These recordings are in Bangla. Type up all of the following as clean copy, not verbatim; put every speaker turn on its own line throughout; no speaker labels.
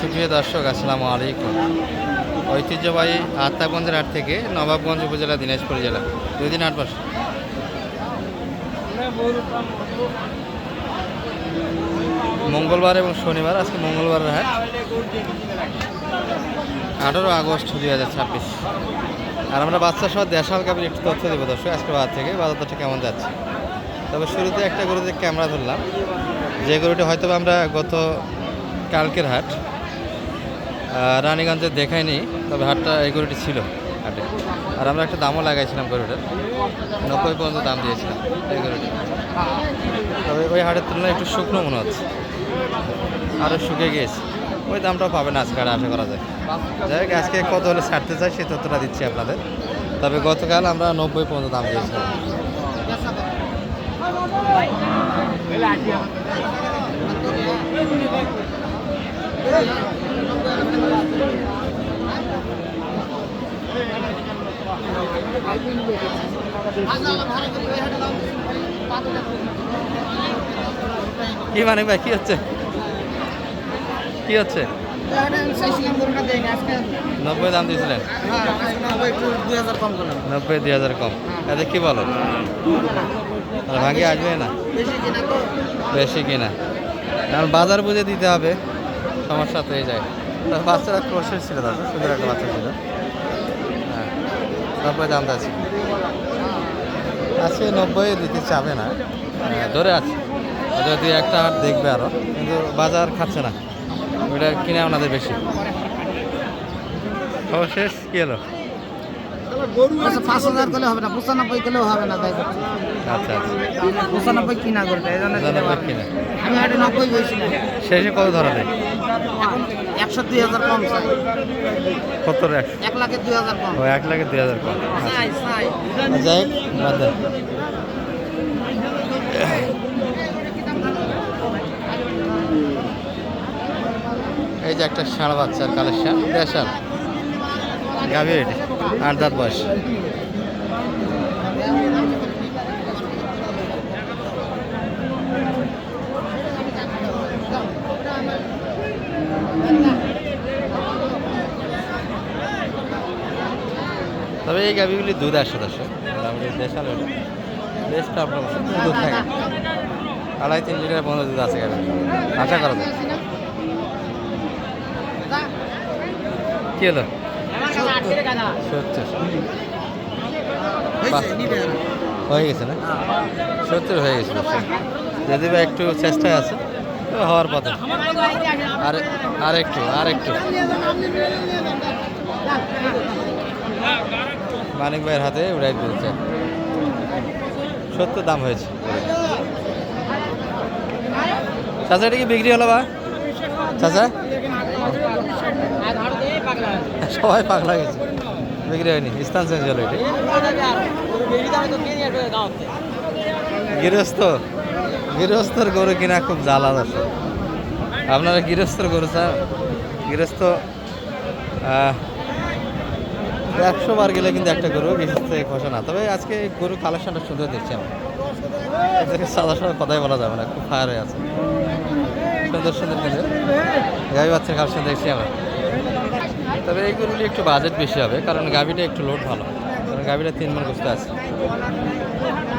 সুপ্রিয় দর্শক, আসসালামু আলাইকুম। ঐতিহ্যবাহী আত্মাগঞ্জের হাট থেকে নবাবগঞ্জ উপজেলা, দিনাজপুর জেলা, 2 দিন হাট বসে। মঙ্গলবার এবং শনিবার। আজকে মঙ্গলবারের হাট, 18 আগস্ট 2026। আর আমরা বাচ্চা সহ দেশাল গাভীর একটু তথ্য দেবো দর্শক আজকে বাজার থেকে। বাজার দরটা কেমন যাচ্ছে? তবে শুরুতে একটা গরুতে ক্যামেরা ধরলাম, যে গরুটি হয়তো আমরা গত কালকের হাট রানীগঞ্জে দেখাইনি, তবে হাটটা এই গরুটি ছিল হাটে। আর আমরা একটা দামও লাগাইছিলাম গরুটার, 90 পর্যন্ত দাম দিয়েছিলাম এই গরুটি। তবে ওই হাটের তুলনায় একটু শুকনো মনে হচ্ছে, আরও শুকিয়ে গিয়েছে। ওই দামটাও পাবে না আজকে, আর আশা করা যায়। যাই হোক, আজকে কত হলে ছাড়তে চাই সেই তথ্যটা দিচ্ছি আপনাদের। তবে গতকাল আমরা 90 পর্যন্ত দাম দিয়েছিলাম। কি মানে ভাই, কি হচ্ছে? কি হচ্ছে? 90 দাম দিয়েছিলেন, 90 2000 কম। এতে কি বলো, ভাগে আসবে না? বেশি কিনা, কারণ বাজার বুঝে দিতে হবে, সমস্যা তো এই যায়। বাচ্চারা ক্রোশের ছিল, দাদা সুন্দর একটা বাচ্চা ছিল। হ্যাঁ, 90 দাম আছে। আজকে 90 দিতে চাবে না, ধরে আছে। যদি একটা হাট দেখবে আরো, কিন্তু বাজার খাচ্ছে না, ওইটা কিনে আমাদের বেশি। শেষ কি হলো?
5000 করলে হবে না, 95 করলেও হবে না।
আচ্ছা আচ্ছা,
95 কিনা করবে, এই জন্য
কিনা।
আমি এটা 90 বলছিলাম।
শেষে কত ধরা দেয়?
102,000 কম চাই।
কত?
1,02,000 কম।
ও 1,02,000 কম।
চাই চাই।
যাই হোক, বাদ দেন। এই যে একটা ষাঁড় বাচ্চার কালেকশন, দেশাল গাভী, এটি 8 দাঁত বয়স। তবে এই গাভীগুলি দুধ আসে দর্শক, দেশাল ওটা বেশ প্রবলেম, দুধ থাকে 2.5-3 লিটার পর্যন্ত দুধ আছে গাভী, আশা করা যায়। কি হলো? 70 হয়ে গেছে না? 70 হয়ে গেছে। যদি বা একটু চেষ্টায় আছে তো হওয়ার পথে। আর একটু মানিক ভাইয়ের হাতে উড়াই দিয়েছে। 70 দাম হয়েছে। চাচা, এটা কি বিক্রি হলো বা? চাচা, সবাই পাগলা গেছে, বিক্রি হয়নি, স্থান চেঞ্জ হলো। এটি গৃহস্থর গরু কিনা খুব জ্বালা দর্শক। আপনারা গৃহস্থর গরু স্যার, গৃহস্থ 100 বার গেলে কিন্তু একটা গরু বিশেষ থেকে খসে না। তবে আজকে গরু কালেকশনটা সুন্দর দেখছি আমরা, এদেরকে সাদা সময় কথাই বলা যাবে না, খুব ফায়ার হয়ে আছে। সুন্দর সুন্দর কিন্তু গাভী বাচ্চার কালেকশন দেখছি আমরা। তবে এইগুলি একটু বাজেট বেশি হবে, কারণ গাভীটা একটু লোড ভালো, কারণ গাভীটা 3 মণ গোস্ত আছে।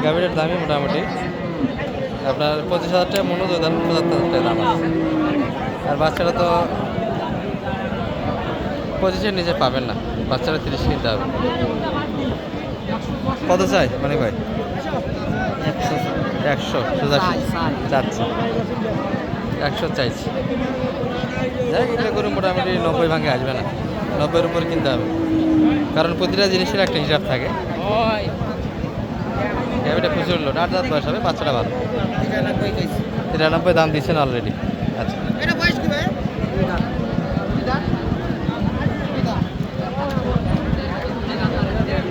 গাভীটার দামই মোটামুটি আপনার 25,000 টাকা মনে, 75,000 টাকা দাম আছে। আর বাচ্চারা তো 25-এর নিচে পাবেন না, বাচ্চারা 30 কিনতে হবে। কত চাই মানিক ভাই? 100 যাচ্ছে, 100 চাইছি। যাই হোক, এগুলো করে মোটামুটি 90 ভাঙে আসবে না, 90-এর উপর কিনতে হবে, কারণ প্রতিটা জিনিসের একটা হিসাব থাকে। গাভীটা প্রচুর লোড, 8 দাঁত বয়স হবে, বাচ্চাটা ভালো। 93 দাম দিচ্ছেন অলরেডি। আচ্ছা,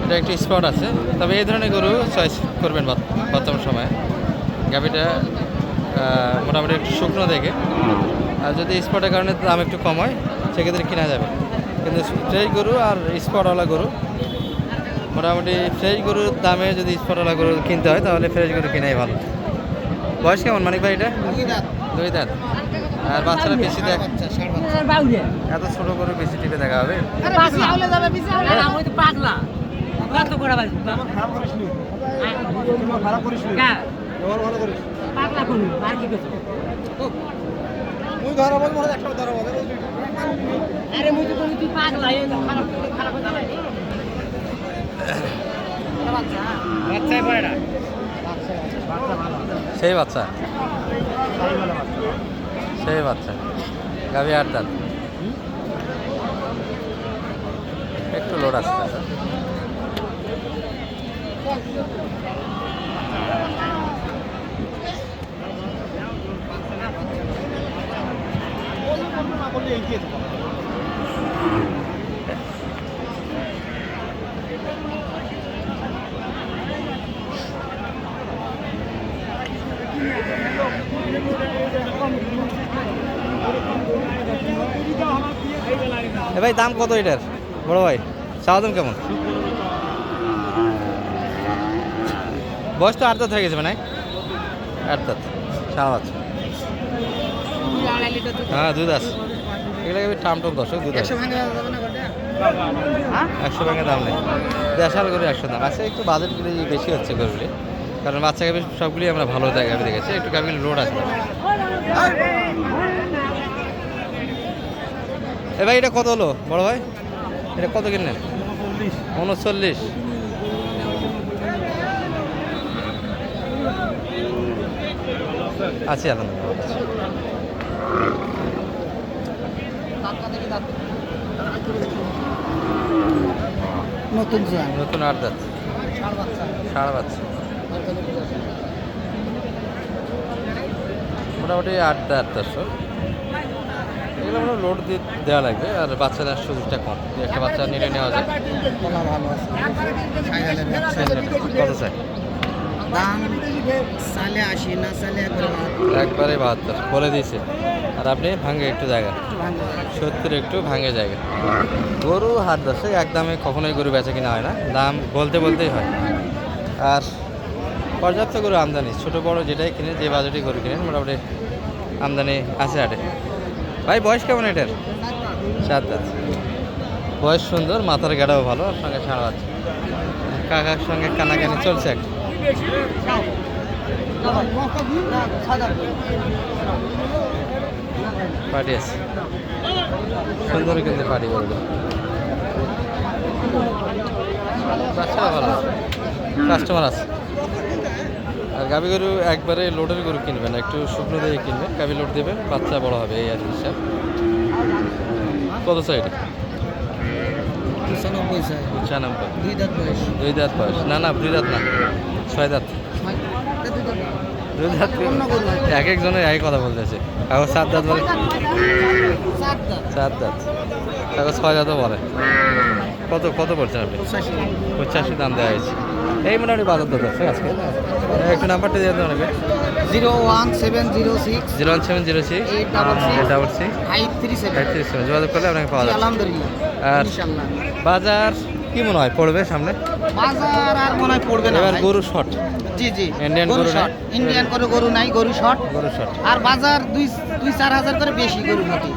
এটা একটু স্পট আছে। তবে এই ধরনের গরু চয়েস করবেন বর্তমান সময়ে। গাভীটা মোটামুটি একটু শুকনো দেখে, আর যদি স্পটের কারণে দাম একটু কম হয় সেক্ষেত্রে কেনা যাবে। কিন্তু ফ্রেশ গরু আর স্পটওয়ালা গরু, মোটামুটি ফ্রেশ গরুর দামে যদি স্পটওয়ালা গরু কিনতে হয় তাহলে ফ্রেশ গরু কেনাই ভালো। বয়স কেমন মানিক ভাই এটা? 2 দাঁত। আর বাচ্চারা বেশি দেখ
বাচ্চা ষাট বাচ্চা
এত ছোট করে বেশি টিপে দেখা হবে।
আরে বেশি হলে যাবে বেশি হলে
আমি তো পাগলা কত করে বাজু পাগলা কোন আর কি করছো আরে মুই তো তুই পাগলা এই খারাপ খারাপ কথা নাই
বাচ্চাই পড়ে না
সেই বাচ্চা সেই বাচ্চা গাভী 8 দাঁত একটু লোড আসছে এ ভাই দাম কত এটার বড় ভাই চাওয়া কেমন? বয়স তো 8 দাঁত হয়ে গেছে মানে 8 দাঁত সারা বাচ্চা হ্যাঁ দুধ আছে এগুলো টামটক দর্শক দুধ আছে
100 ভাঙা যাবে না কটা
100 ভাঙে দাম নেই দেশাল করে 100 দাম আছে একটু বাজেটগুলি বেশি হচ্ছে গরুগুলি কারণ বাচ্চা গাভি সবগুলি আমরা ভালো গাভি দেখেছি একটু গাভিগুলি লোড আছে এ ভাই এটা কত হলো বড় ভাই এটা কত কিনলেন 39 আছি
নতুন জোয়ান
নতুন 8 দাঁত
ষাট বাচ্চা
সারা বাচ্চা মোটামুটি 8 দাঁত দর্শক এগুলো আমরা লোড দিয়ে দেওয়া লাগবে আর বাচ্চাদের সুযোগটা কম একটা বাচ্চা নিলে নেওয়া যায়
কলা ভালো আছে সাইকেলের ব্যবসা
কত চাই
দাম সালে 80 না সালে
একবারে 72 বলে দিয়েছে আর আপনি ভাঙে একটু জায়গা 70 একটু ভাঙে জায়গা গরু হাট দর্শক একদমে কখনোই গরু বেচা কিনা হয় না দাম বলতে বলতেই হয় আর পর্যাপ্ত গরু আমদানি ছোট বড় যেটাই কিনে যে বাজেটে গরু কিনেন মোটামুটি আমদানি আছে হাটে ভাই বয়স কেমন এটার 7 দাঁত বয়স সুন্দর মাথার গাড়াও ভালো আর সঙ্গে সারা আছে কাকার সঙ্গে কানাকানি চলছে এক পার্টি আছে সুন্দর কিন্তু পার্টি করবে বাচ্চারা ভালো কাস্টমার আছে আর গাভী গরু একবারে লোডের গরু কিনবেন একটু শুকনো দিয়ে কিনবেন গাভী লোড দেবেন বাচ্চা বড় হবে এই আর হিসাব কত চাই এটা 95 2 দাঁত বয়স না না 2 দাঁত না 6 দাঁত 2 দাঁত এক একজনের একই কথা বলতেছে কাগজ 7 দাঁত বলে 7 দাঁত কাগজ 6 দাঁতও বলে কত কত বলছেন আপনি 85 দাম দেওয়া হয়েছে এই মোটামুটি বাজার দর আছে আজকে একটু নাম্বারটা দিয়ে দেবেন আমাকে
01706
01706 866 537 যোগাযোগ করলে আপনাকে পাওয়া যাবে
আলহামদুলিল্লাহ
আর
ইনশাআল্লাহ
বাজার কি মনে হয় পড়বে সামনে
বাজার আর মনে হয় পড়বে না
এবার
ভাই।
গরু শর্ট
জি জি
ইন্ডিয়ান
গরু
গরু
শর্ট ইন্ডিয়ান করে গরু নাই গরু শর্ট
গরু শর্ট
আর বাজার 2-4 হাজার করে বেশি গরু নাকি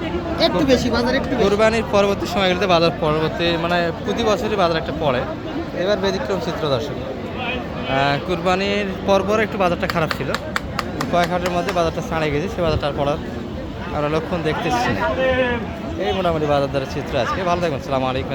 একটু বেশি বাজার একটু বেশি
কুরবানির পরবর্তী সময়গুলোতে বাজার পরবর্তী মানে প্রতি বছরই বাজার একটা পড়ে এবার ব্যতিক্রম চিত্র দর্শক কুরবানির পরপর একটু বাজারটা খারাপ ছিল কয়েক হাটের মধ্যে বাজারটা ছাড়ে গেছে সে বাজারটা আর পড়ার আমরা লক্ষণ দেখতেছি এই মোটামুটি বাজার দরের চিত্র আজকে ভালো থাকবেন আসসালামু আলাইকুম।